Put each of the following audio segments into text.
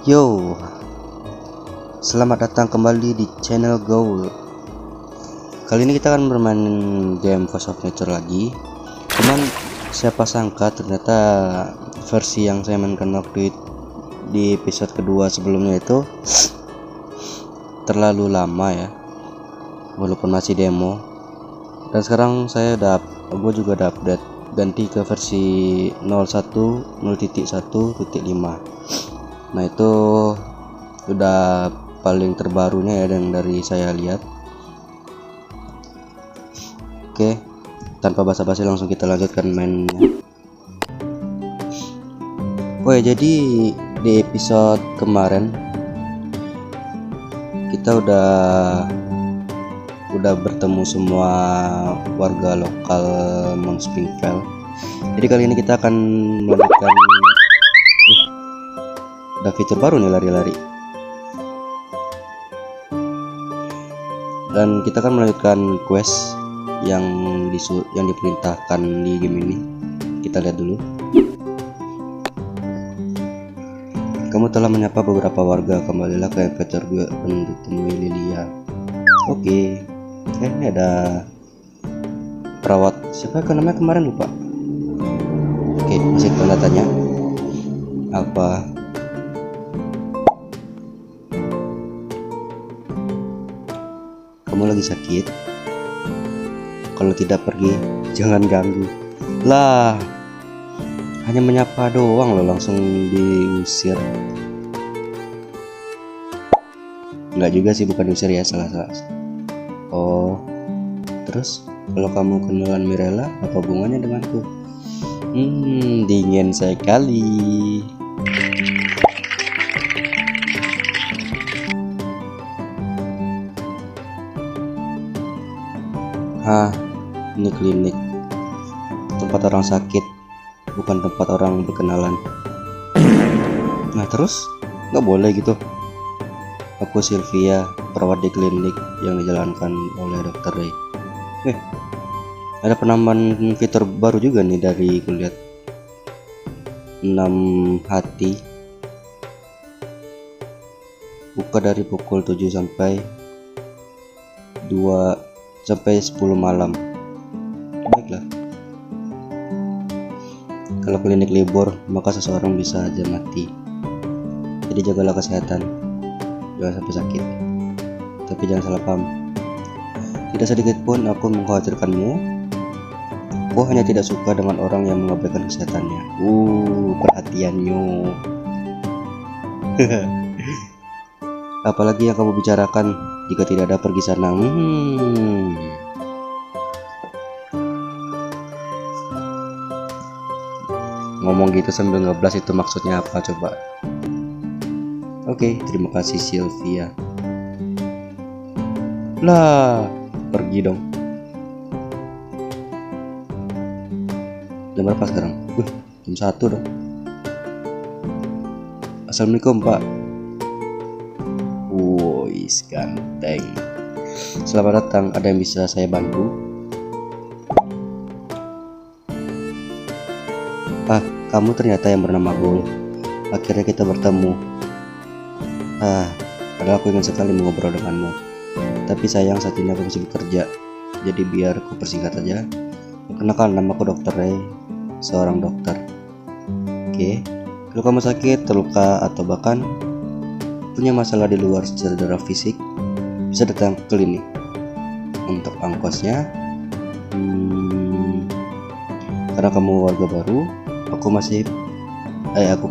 Yo, selamat datang kembali di channel Gaul. Kali ini kita akan bermain game Force of Nature lagi. Cuman siapa sangka ternyata versi yang saya mainkan waktu di episode kedua sebelumnya itu terlalu lama ya, walaupun masih demo. Dan sekarang gue juga udah update, ganti ke versi 0.1.1.5. Nah itu udah paling terbarunya ya yang dari saya lihat. Oke, tanpa basa-basi langsung kita lanjutkan mainnya. Oh ya, jadi di episode kemarin kita udah bertemu semua warga lokal Mount Springfield. Jadi kali ini kita akan melanjutkan. Ada fitur baru nih, lari-lari. Dan kita akan melanjutkan quest yang diperintahkan di game ini. Kita lihat dulu. Kamu telah menyapa beberapa warga, kembalilah ke adventure gue untuk temui Lilia. Oke. Ini ada perawat. Siapa kan namanya kemarin, lupa. Oke, masih tanda tanya. Apa? Kamu lagi sakit? Kalau tidak pergi, jangan ganggu. Lah, hanya menyapa doang loh, langsung diusir. Enggak juga sih, bukan diusir ya, salah. Oh, terus kalau kamu kenalan Mirella, apa hubungannya denganku? Dingin sekali. Ini klinik, tempat orang sakit, bukan tempat orang berkenalan. Nah terus, nggak boleh gitu. Aku Sylvia, perawat di klinik yang dijalankan oleh Dr. Ray. Ada penambahan fitur baru juga nih dari kulihat 6 hati. Buka dari pukul 7 sampai 10 malam. Baiklah. Kalau klinik libur, maka seseorang bisa aja mati. Jadi jagalah kesehatan, jangan sampai sakit. Tapi jangan salah paham, tidak sedikit pun aku mengkhawatirkanmu. Aku hanya tidak suka dengan orang yang mengabaikan kesehatannya. Perhatiannya. Apalagi yang kamu bicarakan jika tidak ada pergi sana. Ngomong gitu sambil ngeblas itu maksudnya apa coba? Oke, terima kasih Sylvia. Lah, pergi dong. Jam berapa sekarang? Jam 1 dong. Assalamualaikum Pak. Wois, ganteng. Selamat datang, ada yang bisa saya bantu? Kamu ternyata yang bernama Gaul. Akhirnya kita bertemu. Padahal aku ingin sekali mengobrol denganmu. Tapi sayang saat ini aku masih bekerja. Jadi biar aku persingkat aja. Perkenalkan, nama aku Dr. Ray, seorang dokter. Oke, kalau kamu sakit, terluka, atau bahkan punya masalah di luar secara fisik, bisa datang ke klinik. Untuk ongkosnya, karena kamu warga baru, aku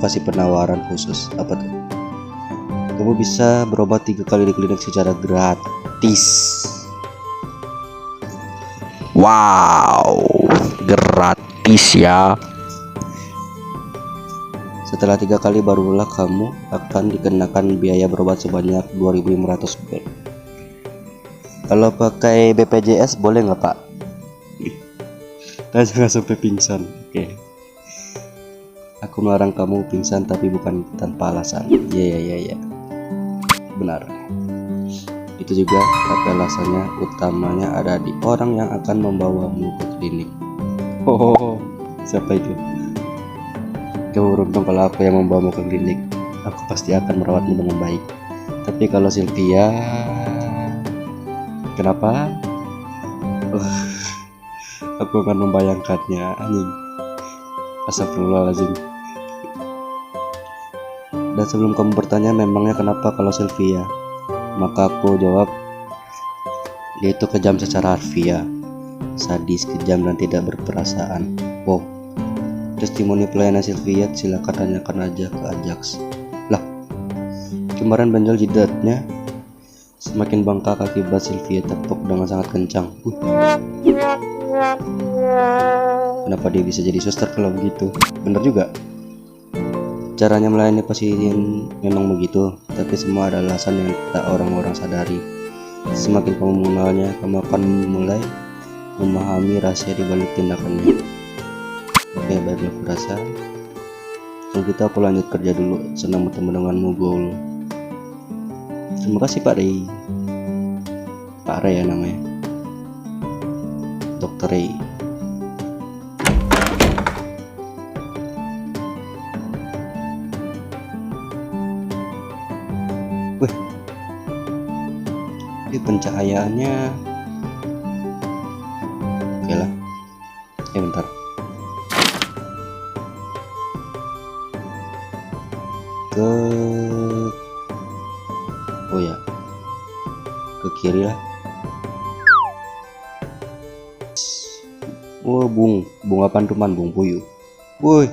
kasih penawaran khusus. Apa tuh? Kamu bisa berobat 3 kali di klinik secara gratis. Wow, gratis ya. Setelah 3 kali barulah kamu akan dikenakan biaya berobat sebanyak 2.500 BER. Kalau pakai BPJS boleh nggak Pak? Jangan sampai pingsan. Oke. Aku melarang kamu pingsan, tapi bukan tanpa alasan. Iya. Benar. Itu juga, tapi alasannya utamanya ada di orang yang akan membawamu ke klinik. Siapa itu? Kamu beruntung kalau aku yang membawamu ke klinik. aku pasti akan merawatmu dengan baik. Tapi kalau Sylvia, kenapa? Aku akan membayangkannya, anjing. Astagfirullahaladzim. Dan sebelum kamu bertanya memangnya kenapa kalau Sylvia, maka aku jawab, dia itu kejam secara harfiah, sadis, kejam, dan tidak berperasaan. Wow. Testimoni pelayanan Sylvia silakan tanyakan aja ke Ajax. Lah, kemarin benjol jidatnya semakin bengkak akibat Sylvia tepuk dengan sangat kencang. Kenapa dia bisa jadi suster kalau begitu? Bener juga. Caranya melayani pasien memang begitu, tapi semua ada alasan yang tak orang-orang sadari. Semakin kamu mengenalnya, kamu akan mulai memahami rahasia di balik tindakannya. Oke, baiklah, aku rasa kalau gitu aku lanjut kerja dulu. Senang bertemu denganmu, Gol. Terima kasih, Pak Ray. Pak Ray ya namanya, Dokter Ray. Wih, ini pencahayaannya oke lah. Bentar. Oh ya, ke kiri lah. Oh, bung apaan tuh, bung puyuh. Woi,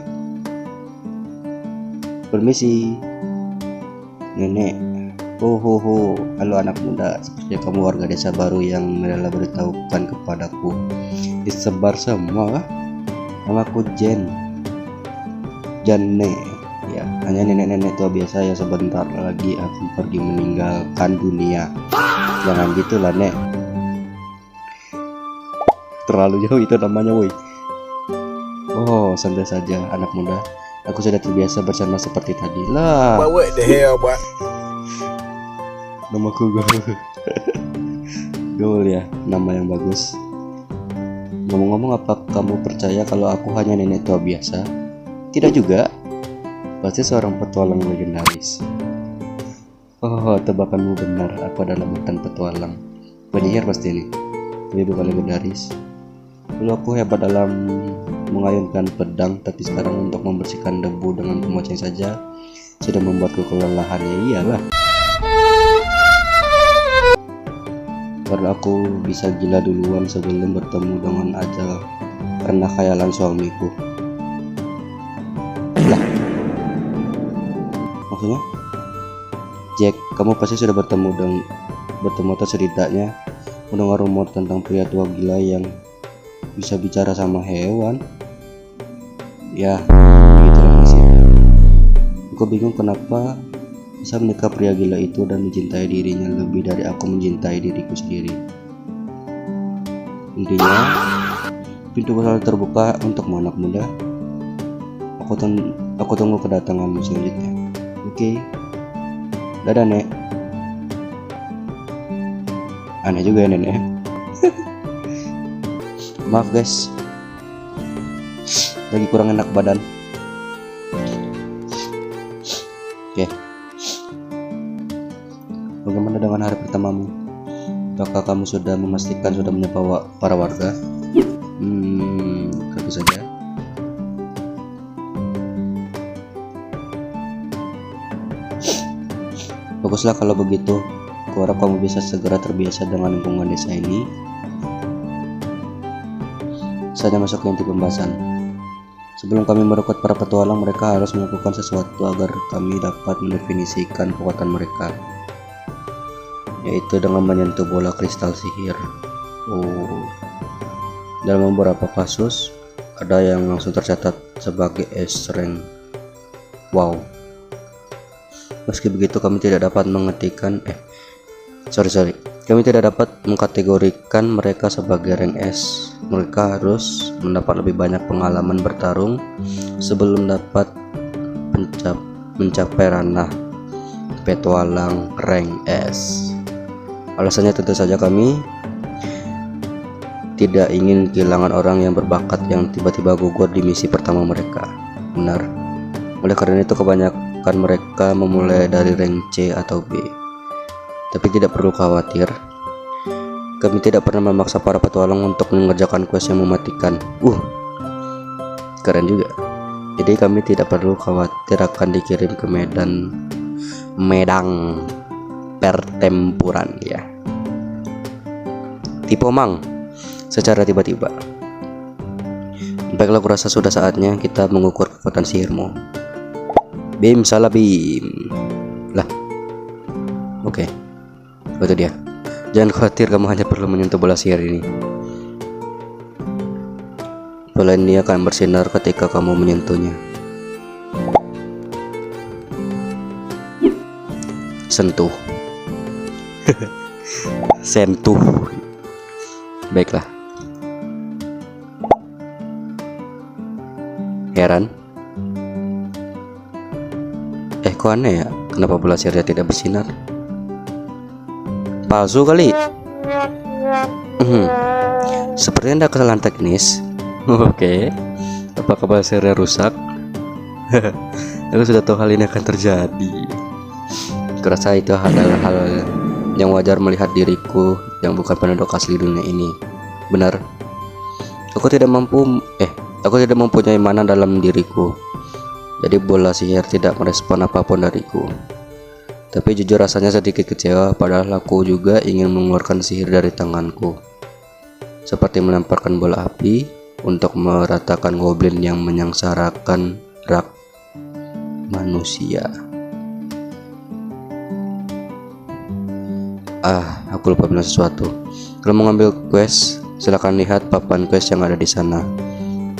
permisi nenek. Ho, halo anak muda, sepertinya kamu warga desa baru yang rela beritahukan kepadaku. Disebar semua. Namaku Jane. Ya, hanya nenek-nenek tua biasa yang sebentar lagi akan pergi meninggalkan dunia. Jangan gitulah, Nek. Terlalu jauh itu namanya, woi. Oh, santai saja anak muda. Aku sudah terbiasa bercanda seperti tadi lah. What the hell, boy? Namaku Gaul. Gaul ya, nama yang bagus. Ngomong-ngomong, apa kamu percaya kalau aku hanya nenek tua biasa? Tidak juga. Pasti seorang petualang legendaris. Oh, tebakanmu benar. Aku adalah mantan petualang. Penyihir pasti ini. Tapi bukan legendaris. Dulu aku hebat dalam mengayunkan pedang, tapi sekarang untuk membersihkan debu dengan pemoceng saja sudah membuatku kelelahan. Ya iyalah. Karena aku bisa gila duluan sebelum bertemu dengan ajal karena khayalan suamiku. Lah, maksudnya Jack, kamu pasti sudah bertemu atau setidaknya mendengar rumor tentang pria tua gila yang bisa bicara sama hewan. Ya, begitulah nasib. Aku bingung kenapa bisa menikah pria gila itu dan mencintai dirinya lebih dari aku mencintai diriku sendiri. Intinya, pintu selalu terbuka untukmu anak muda. Aku tunggu kedatanganmu selanjutnya. Oke. Dadah, Nek. Aneh juga ya, Nenek. Maaf guys, lagi kurang enak badan. Oke. Bagaimana dengan hari pertamamu? Apakah kamu sudah memastikan sudah menyapa para warga? Tentu saja. Baguslah kalau begitu. Kuharap kamu bisa segera terbiasa dengan lingkungan desa ini. Saja masuk ke inti pembahasan. Sebelum kami merekrut para petualang, mereka harus melakukan sesuatu agar kami dapat mendefinisikan kekuatan mereka, yaitu dengan menyentuh bola kristal sihir. Dalam beberapa kasus ada yang langsung tercatat sebagai S-rank. Wow. Meski begitu kami tidak dapat kami tidak dapat mengkategorikan mereka sebagai rank S. Mereka harus mendapat lebih banyak pengalaman bertarung sebelum dapat mencapai ranah petualang rank S. Alasannya tentu saja kami tidak ingin kehilangan orang yang berbakat yang tiba-tiba gugur di misi pertama mereka. Benar. Oleh karena itu bahkan mereka memulai dari rank C atau B. Tapi tidak perlu khawatir, kami tidak pernah memaksa para petualang untuk mengerjakan quest yang mematikan. Keren juga. Jadi kami tidak perlu khawatir akan dikirim ke medang pertempuran ya. Tipe Mang secara tiba-tiba. Baiklah, kurasa sudah saatnya kita mengukur kekuatan sihirmu. Bim salah bim. Lah. Oke. Itu dia. Jangan khawatir, kamu hanya perlu menyentuh bola sihir ini. Bola ini akan bersinar ketika kamu menyentuhnya. Sentuh. Sentuh. Baiklah. Heran? Kok aneh ya? Kenapa bola sihirnya tidak bersinar? Palsu kali. Sepertinya ada kesalahan teknis. Oke. Apakah bola sihirnya rusak? Aku sudah tahu hal ini akan terjadi. Kurasa itu adalah hal yang wajar melihat diriku yang bukan penduduk asli dunia ini. Benar. Aku tidak mempunyai mana dalam diriku. Jadi bola sihir tidak merespon apapun dariku. Tapi jujur rasanya sedikit kecewa, padahal aku juga ingin mengeluarkan sihir dari tanganku. Seperti melemparkan bola api untuk meratakan goblin yang menyengsarakan rak manusia. Aku lupa bilang sesuatu. Kalau mau ngambil quest, silahkan lihat papan quest yang ada di sana.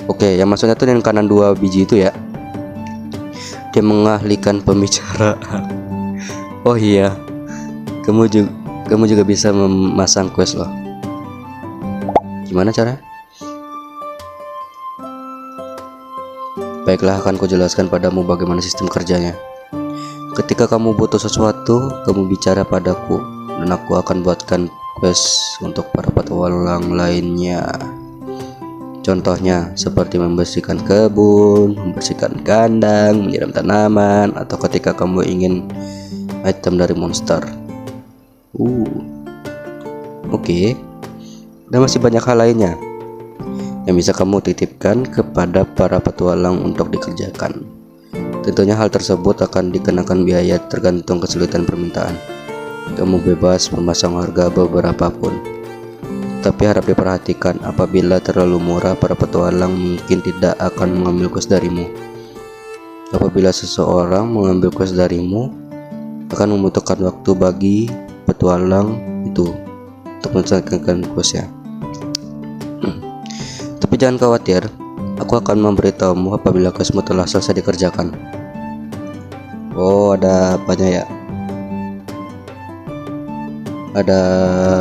Oke, yang maksudnya tuh yang kanan 2 biji itu ya. Dia mengalihkan pembicaraan. Oh iya, kamu juga bisa memasang quest loh. Gimana cara? Baiklah, akan kujelaskan padamu bagaimana sistem kerjanya. Ketika kamu butuh sesuatu, kamu bicara padaku, dan aku akan buatkan quest untuk para petualang lainnya. Contohnya seperti membersihkan kebun, membersihkan kandang, menyiram tanaman, atau ketika kamu ingin item dari monster. Oke. Dan masih banyak hal lainnya yang bisa kamu titipkan kepada para petualang untuk dikerjakan. Tentunya hal tersebut akan dikenakan biaya tergantung kesulitan permintaan. Kamu bebas memasang harga beberapa pun. Tapi harap diperhatikan, apabila terlalu murah, para petualang mungkin tidak akan mengambil quest darimu. Apabila seseorang mengambil quest darimu, akan membutuhkan waktu bagi petualang itu untuk menyelesaikan questnya. Tapi jangan khawatir, aku akan memberitahumu apabila questmu telah selesai dikerjakan. Ada apanya ya? Ada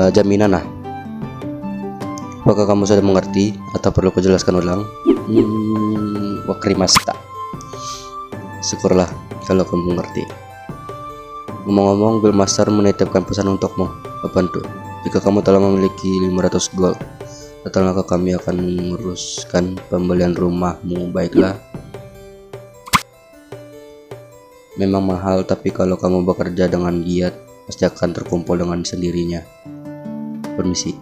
jaminan lah. Apakah kamu sudah mengerti atau perlu kujelaskan ulang? Wakrimasta. Syukurlah kalau kamu mengerti. Ngomong-ngomong, Guildmaster menitipkan pesan untukmu. Apa itu? Jika kamu telah memiliki 500 gold, maka kami akan menguruskan pembelian rumahmu. Baiklah. Memang mahal, tapi kalau kamu bekerja dengan giat, pasti akan terkumpul dengan sendirinya. Permisi.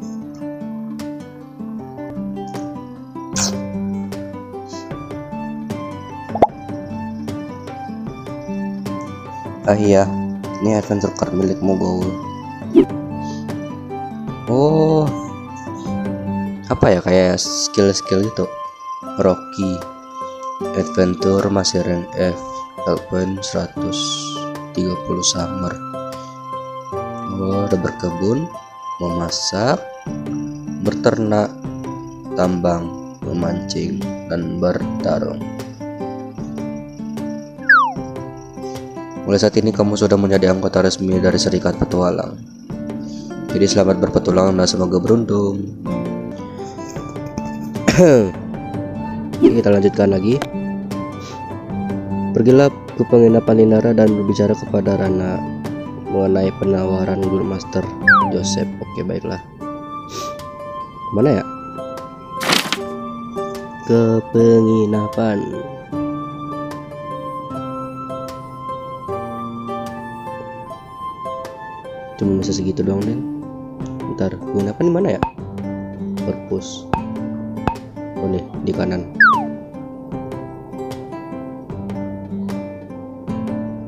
Iya, ini adventure card milikmu, Gaul. Apa ya, kayak skill itu. Rocky Adventure masih rank F, Alpen 130 summer. Ada berkebun, memasak, berternak, tambang, memancing, dan bertarung. Mulai saat ini kamu sudah menjadi anggota resmi dari Serikat Petualang. Jadi selamat berpetualang dan semoga beruntung. Kita lanjutkan lagi. Pergilah ke penginapan Linara dan berbicara kepada Rana mengenai penawaran Guildmaster Joseph. Oke, baiklah. Mana ya? Ke penginapan. Cuma bisa segitu doang Den. Ntar gunain apa nih, mana ya? Purpose. Oh nih di kanan.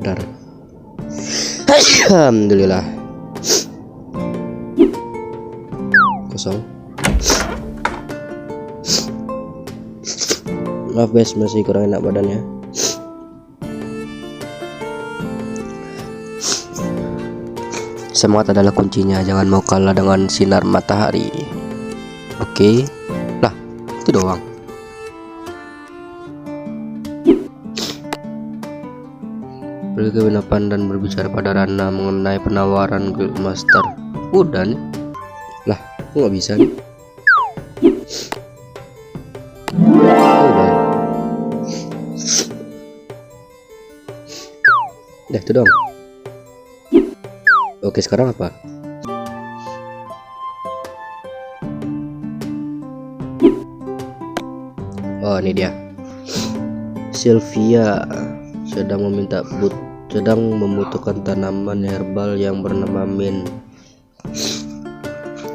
Bentar. Alhamdulillah. Kosong. Maaf guys, masih kurang enak badannya. Semangat adalah kuncinya, jangan mau kalah dengan sinar matahari. Oke. Lah, itu doang. Pergi ke Winapan dan berbicara pada Rana mengenai penawaran Guild Master. Udah nih. Lah, kok nggak bisa nih? Udah. Dah, itu dong. Oke, sekarang apa? Oh, ini dia. Sylvia sedang membutuhkan tanaman herbal yang bernama mint.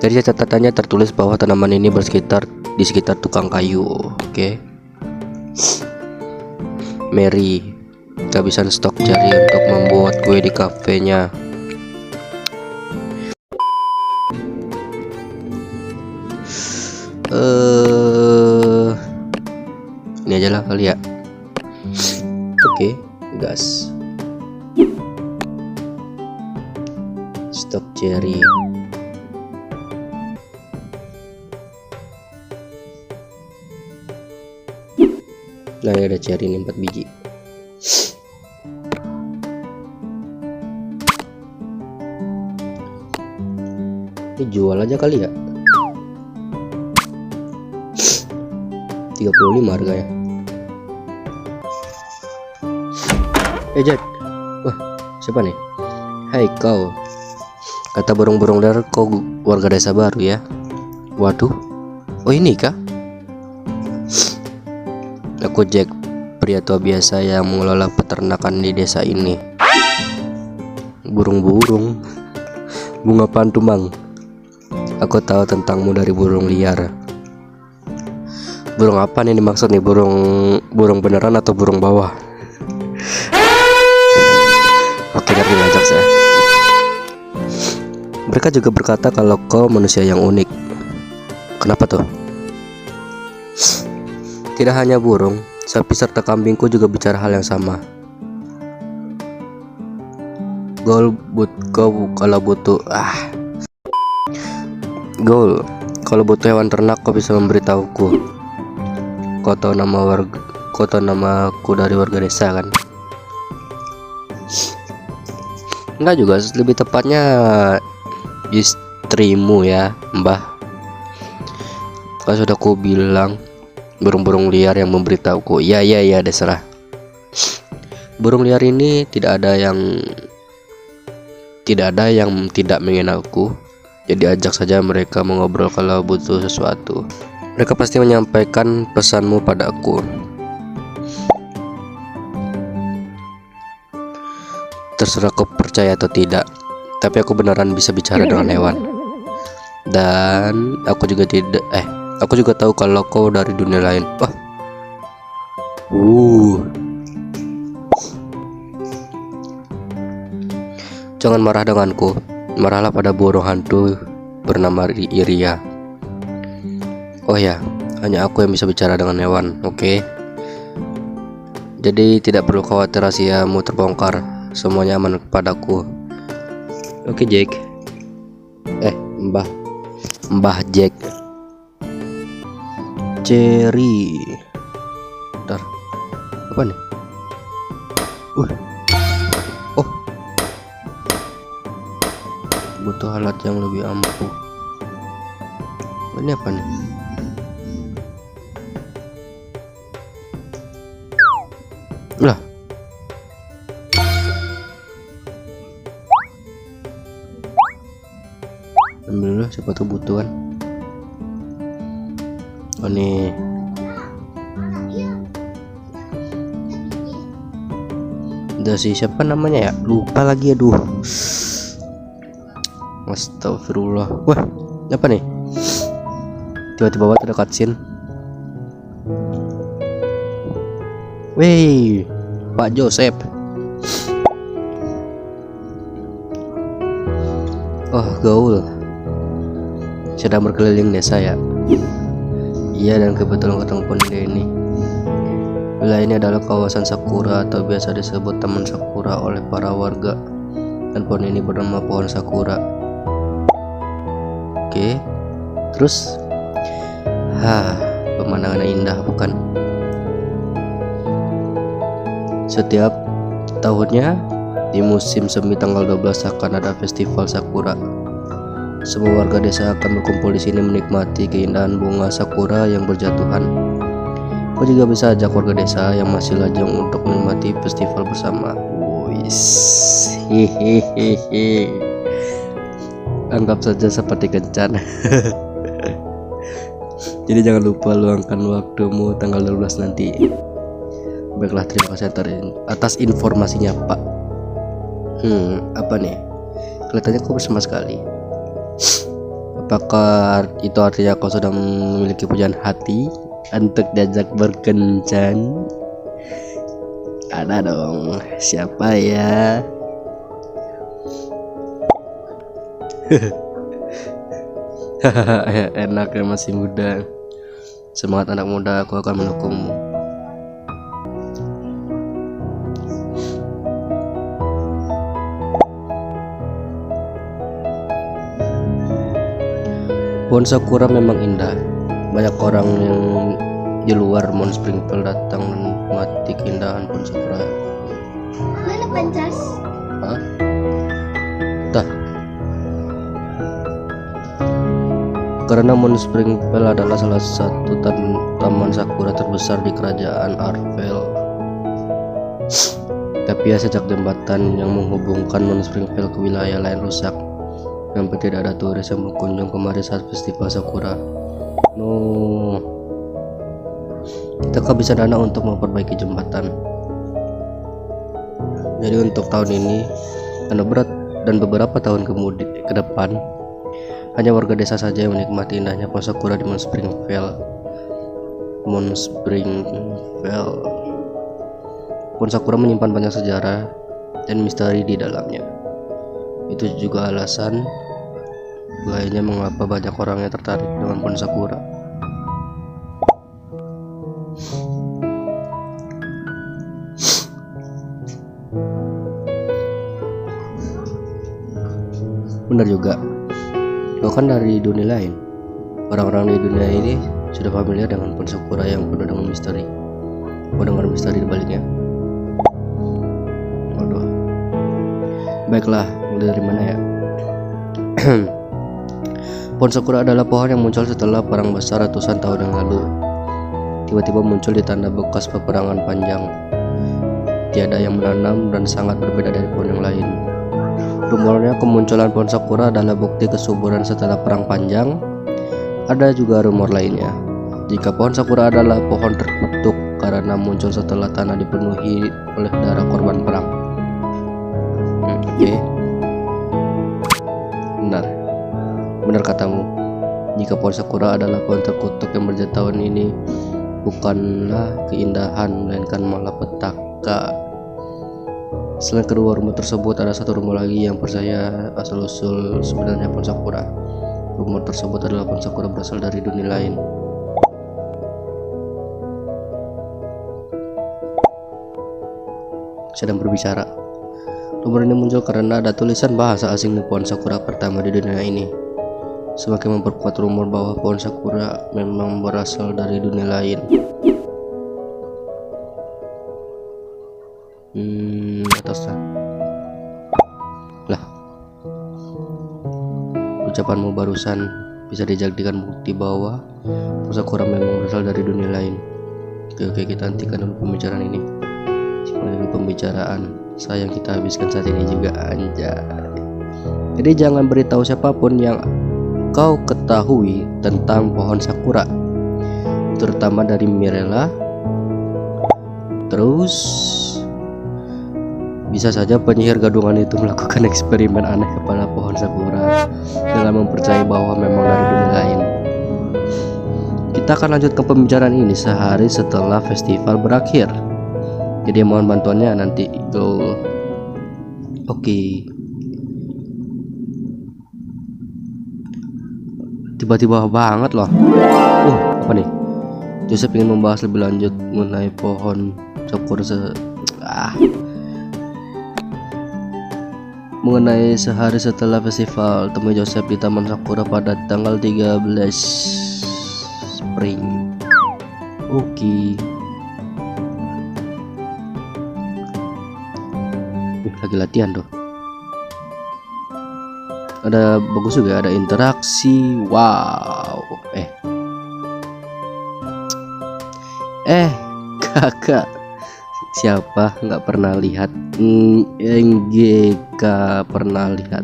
Dari catatannya tertulis bahwa tanaman ini di sekitar tukang kayu. Oke. Mary kehabisan stok cherry untuk membuat kue di kafenya. Ini aja lah kali ya. Oke, gas. Stok cherry. Nah, ini ada cherry nih 4 biji. Ini jual aja kali ya. 35 harganya. Jack. Wah, siapa nih? Hai kau. Kata burung-burung dar, kau warga desa baru ya? Waduh. Oh, ini kah? Aku Jack, pria tua biasa yang mengelola peternakan di desa ini. Burung-burung. Bunga pantumang. Aku tahu tentangmu dari burung liar. Burung apa nih dimaksud nih? Burung beneran atau burung bawah? Oke, ngerti ngajak saya. Mereka juga berkata kalau kau manusia yang unik. Kenapa tuh? Tidak hanya burung, sapi serta kambingku juga bicara hal yang sama. Goal kalau butuh hewan ternak kau bisa memberitahuku. Kau tahu namaku dari warga desa kan? Enggak juga, lebih tepatnya istrimu ya, Mbah. Kan sudah ku bilang burung-burung liar yang memberitahuku. Ya, terserah. Burung liar ini tidak ada yang tidak mengenalku. Jadi ajak saja mereka mengobrol kalau butuh sesuatu. Mereka pasti menyampaikan pesanmu padaku. Terserah kau percaya atau tidak, tapi aku beneran bisa bicara dengan hewan. Dan aku juga tahu kalau kau dari dunia lain. Wah. Jangan marah denganku. Marahlah pada burung hantu bernama Iria. Oh ya, hanya aku yang bisa bicara dengan hewan, oke? Jadi tidak perlu khawatir rahasiamu terbongkar. Semuanya aman kepadaku. Oke, Jack. Mbah Jack. Cherry. Bentar. Apa nih? Oh. Butuh alat yang lebih ampuh. Ini apa nih? Lah. Ambil dulu, siapa tuh butuhan. Oh nih. Udah sih, siapa namanya ya? Lupa lagi, aduh. Astagfirullah. Wah, apa nih? Tiba-tiba ada cutscene. Wey, Pak Joseph. Oh, gaul. Sedang berkeliling desa ya. Iya, dan kebetulan ketemu pemuda ini. Wilayah ini adalah kawasan sakura atau biasa disebut Taman Sakura oleh para warga. Dan pohon ini bernama pohon sakura. Oke, terus pemandangan indah bukan? Setiap tahunnya di musim semi tanggal 12 akan ada festival sakura. Semua warga desa akan berkumpul di sini menikmati keindahan bunga sakura yang berjatuhan. Kau juga bisa ajak warga desa yang masih lajang untuk menikmati festival bersama. Wis, hehehe. Anggap saja seperti kencan. Jadi jangan lupa luangkan waktumu tanggal 12 nanti. Baiklah, terima kasih atas informasinya, Pak. Apa nih? Kelihatannya kau bersama sekali. Apakah itu artinya kau sudah memiliki pujaan hati untuk diajak berkencan? Ada dong. Siapa ya? Enak ya, masih muda. Semangat anak muda, aku akan mendukungmu. Pohon sakura memang indah. Banyak orang yang di luar Mount Springfield datang menikmati keindahan pohon sakura. Mana Pancas? Hah? Dah. Karena Mount Springfield adalah salah satu taman sakura terbesar di kerajaan Arville. Tapi ya sejak jembatan yang menghubungkan Mount Springfield ke wilayah lain rusak, sampai tidak ada turis yang berkunjung kemari saat festival sakura. No, kita kehabisan dana untuk memperbaiki jembatan. Jadi untuk tahun ini, karena berat dan beberapa tahun ke depan, hanya warga desa saja yang menikmati indahnya pohon sakura di Mount Springfield. Pohon sakura menyimpan banyak sejarah dan misteri di dalamnya. Itu juga alasan lainnya mengapa banyak orang yang tertarik dengan pohon sakura. Benar juga, kau kan dari dunia lain. Orang-orang di dunia ini sudah familiar dengan pohon sakura yang penuh dengan misteri. Kau dengar misteri di baliknya? Waduh. Baiklah, mulai dari mana ya? Pohon sakura adalah pohon yang muncul setelah perang besar ratusan tahun yang lalu. Tiba-tiba muncul di tanda bekas peperangan panjang. Tiada yang menanam dan sangat berbeda dari pohon yang lain. Rumornya kemunculan pohon sakura adalah bukti kesuburan setelah perang panjang. Ada juga rumor lainnya, jika pohon sakura adalah pohon terkutuk karena muncul setelah tanah dipenuhi oleh darah korban perang. Oke. Benar katamu. Jika pohon sakura adalah pohon terkutuk yang berjatuhan ini bukanlah keindahan melainkan malapetaka. Selain kedua rumor tersebut, ada satu rumor lagi yang percaya asal-usul sebenarnya pohon sakura. Rumor tersebut adalah pohon sakura berasal dari dunia lain. Sedang berbicara. Rumor ini muncul karena ada tulisan bahasa asing di pohon sakura pertama di dunia ini. Semakin memperkuat rumor bahwa pohon sakura memang berasal dari dunia lain. Atasnya. Lah. Ucapanmu barusan bisa dijadikan bukti bahwa pohon sakura memang berasal dari dunia lain. Oke, kita hentikan dulu pembicaraan ini. Sebagai pembicaraan, sayang kita habiskan saat ini juga, anjay. Jadi jangan beritahu siapapun yang kau ketahui tentang pohon sakura, terutama dari Mirella. Terus bisa saja penyihir gadungan itu melakukan eksperimen aneh kepada pohon Sakura dengan mempercayai bahwa memang dari dunia lain. Kita akan lanjutkan pembicaraan ini sehari setelah festival berakhir. Jadi mohon bantuannya nanti Gaul. Oke. Tiba-tiba banget loh. Apa nih? Joseph ingin membahas lebih lanjut mengenai pohon Sakura mengenai sehari setelah festival. Temui Joseph di Taman Sakura pada tanggal 13 Spring. Oke. Lagi latihan tuh. Ada bagus juga, ada interaksi. Wow. Kakak siapa nggak pernah lihat? NGK pernah lihat.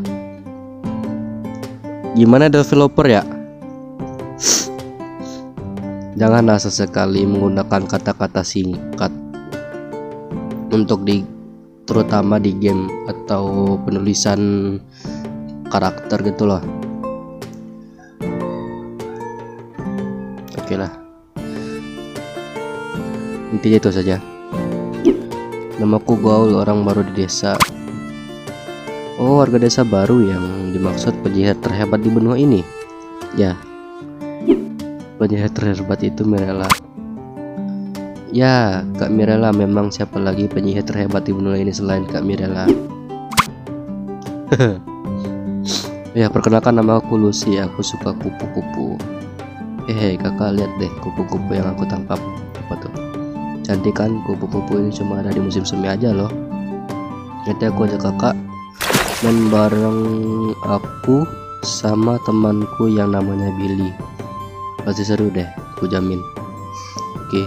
Gimana developer ya? Janganlah sesekali menggunakan kata-kata singkat untuk terutama di game atau penulisan karakter gitu loh. Oke lah, intinya itu saja. Namaku Gaul, orang baru di desa. Oh, warga desa baru yang dimaksud penyihir terhebat di benua ini. Ya, penyihir terhebat itu Mirella. Ya, Kak Mirella. Memang siapa lagi penyihir terhebat di benua ini selain Kak Mirella? Ya, perkenalkan, nama aku Lucy. Aku suka kupu-kupu. Kakak lihat deh kupu-kupu yang aku tangkap. Apa tuh? Cantik kan? Kupu-kupu ini cuma ada di musim semi aja loh. Nanti aku ajak kakak main bareng aku sama temanku yang namanya Billy. Pasti seru deh, aku jamin. Oke.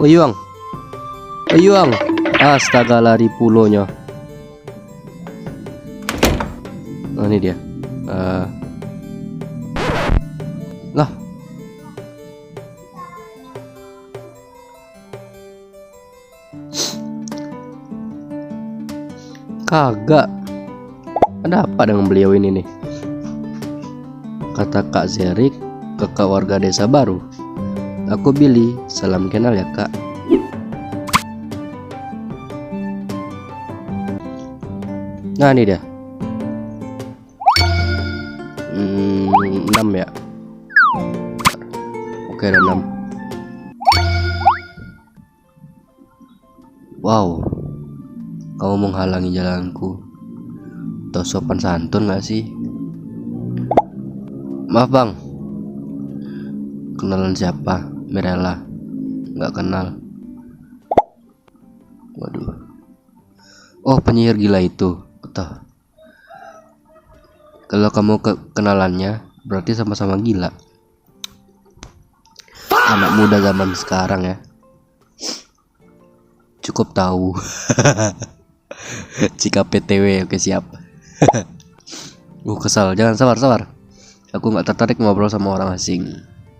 Oh Yuang. Astaga, lari pulonya. Oh, ini dia. Lah. Kagak. Ada apa dengan beliau ini nih? Kata Kak Zerik, kakak warga desa baru. Aku Billy, salam kenal ya kak. Nah ini dia. 6 ya. Oke, ada 6. Wow, kamu menghalangi jalanku. Tau sopan santun gak sih? Maaf bang. Kenalan siapa? Mirella. Nggak kenal. Waduh. Oh, penyihir gila itu. Betul. Kalau kamu kenalannya berarti sama-sama gila. Anak muda zaman sekarang ya. Cukup tahu. Jika PTW. Oke, siap. Kesal. Jangan sabar. Aku nggak tertarik ngobrol sama orang asing,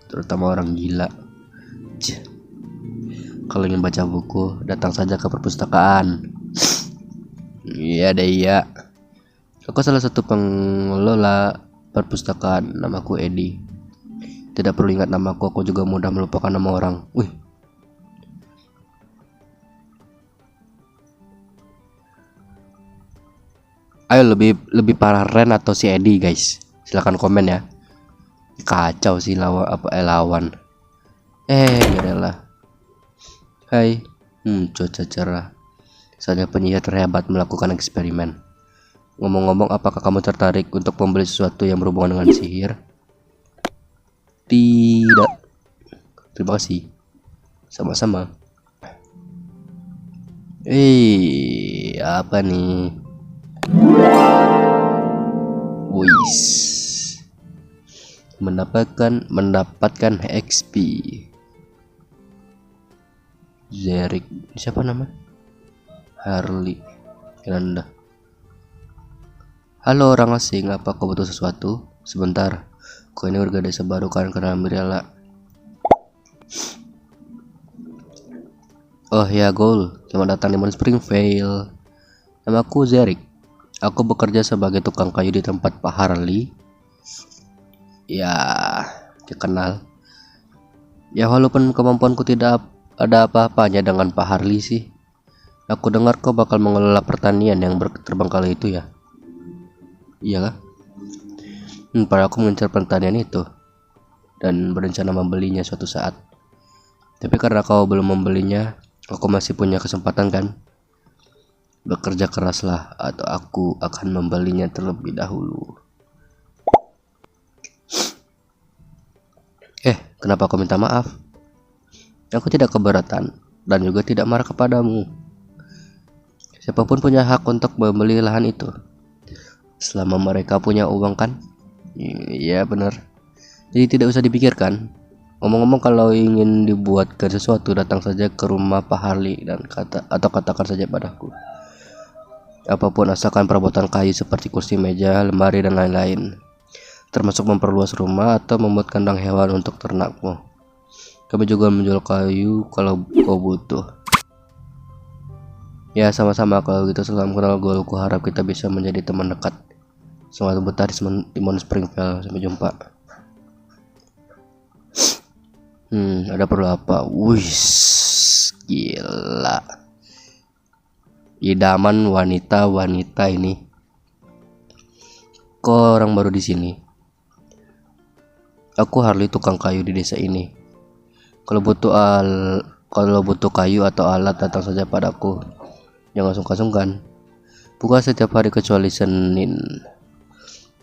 terutama orang gila. Kalau ingin baca buku, datang saja ke perpustakaan. Iya deh, iya. Aku salah satu pengelola perpustakaan. Namaku Edi. Tidak perlu ingat namaku, aku juga mudah melupakan nama orang. Wih. Ayo, lebih parah Ren atau si Edi, guys? Silahkan komen ya. Kacau sih lawan. Mirella. Hai. Cuaca cerah. Saatnya penyihir terhebat melakukan eksperimen. Ngomong-ngomong, apakah kamu tertarik untuk membeli sesuatu yang berhubungan dengan sihir? Tidak. Terima kasih. Sama-sama. Apa nih? Wis. Mendapatkan XP. Zerik. Siapa nama? Harley. Iranda. Halo orang asing, apa kau butuh sesuatu? Sebentar. Kau ini warga desa baru kan, kenal Mirella? Oh ya, Gold. Selamat datang di Springvale. Namaku Zerik. Aku bekerja sebagai tukang kayu di tempat Pak Harley. Ya, dikenal. Ya walaupun kemampuanku tidak ada apa-apanya dengan Pak Harley sih. Aku dengar kau bakal mengelola pertanian yang terbengkalai itu ya. Iya kah? Padahal aku mengincar pertanian itu dan berencana membelinya suatu saat. Tapi karena kau belum membelinya, aku masih punya kesempatan kan? Bekerja keraslah atau aku akan membelinya terlebih dahulu. Kenapa kau minta maaf? Aku tidak keberatan dan juga tidak marah kepadamu. Siapapun punya hak untuk membeli lahan itu, selama mereka punya uang kan? Iya benar. Jadi tidak usah dipikirkan. Ngomong-ngomong, kalau ingin dibuatkan sesuatu, datang saja ke rumah Pak Harley dan katakan saja padaku. Apapun asalkan perabotan kayu seperti kursi, meja, lemari dan lain-lain, termasuk memperluas rumah atau membuat kandang hewan untuk ternakmu. Kami juga menjual kayu kalau kau butuh. Ya sama-sama, kalau gitu salam kenal gue. Aku harap kita bisa menjadi teman dekat. Selamat betah di Mount Springfield. Sampai jumpa. Ada perlu apa? Wih, gila. Idaman wanita ini. Kok orang baru di sini? Aku Harley, tukang kayu di desa ini. Kalau butuh kayu atau alat, datang saja padaku. Jangan sungkan-sungkan. Buka setiap hari kecuali Senin.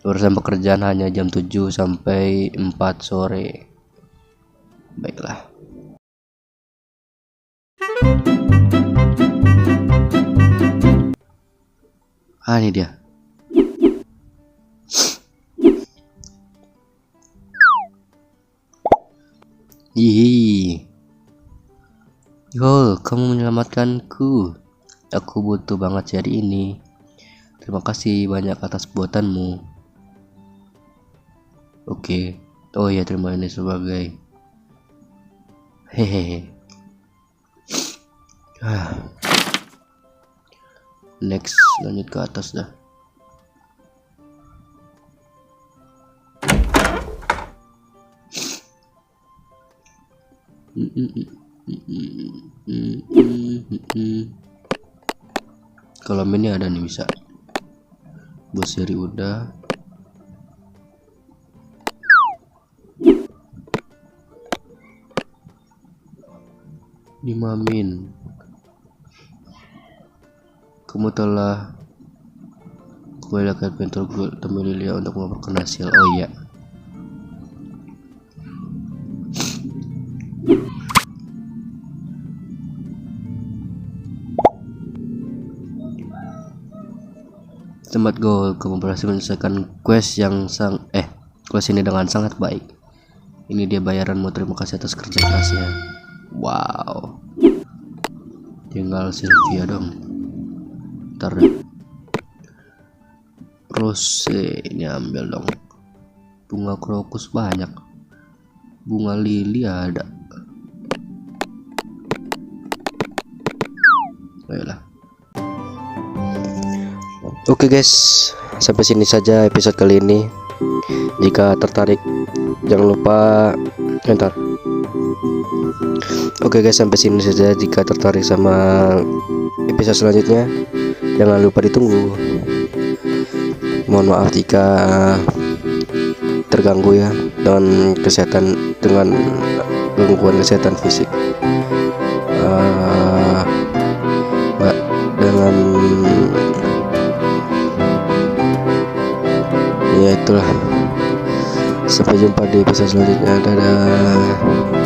Urusan pekerjaan hanya jam 7 sampai 4 sore. Baiklah. Ini dia. Hihi. Yo, kamu menyelamatkanku. Aku butuh banget hari ini. Terima kasih banyak atas buatanmu. Oke. Oh ya, terima ini sebagai hehehe. Next, lanjut ke atas dah. Kalau ini ada nih, bisa buat seri udah. Dimamin, kamu telah kembalikan pintu temui Lilia untuk melaporkan hasil. Oh iya. Tempat goal, kamu berhasil menyelesaikan quest ini dengan sangat baik. Ini dia bayaranmu, terima kasih atas kerja kerasnya. Wow. Tinggal Sylvia dong. Ntar Rose ini ambil dong. Bunga krokus banyak. Bunga lili ada. Ayolah. Oke guys, sampai sini saja episode kali ini. Jika tertarik, jangan lupa ntar. Oke guys, sampai sini saja. Jika tertarik sama episode selanjutnya, jangan lupa ditunggu. Mohon maaf jika terganggu ya dengan gangguan kesehatan fisik. Dengan ya itulah. Sampai jumpa di episode selanjutnya. Dadah.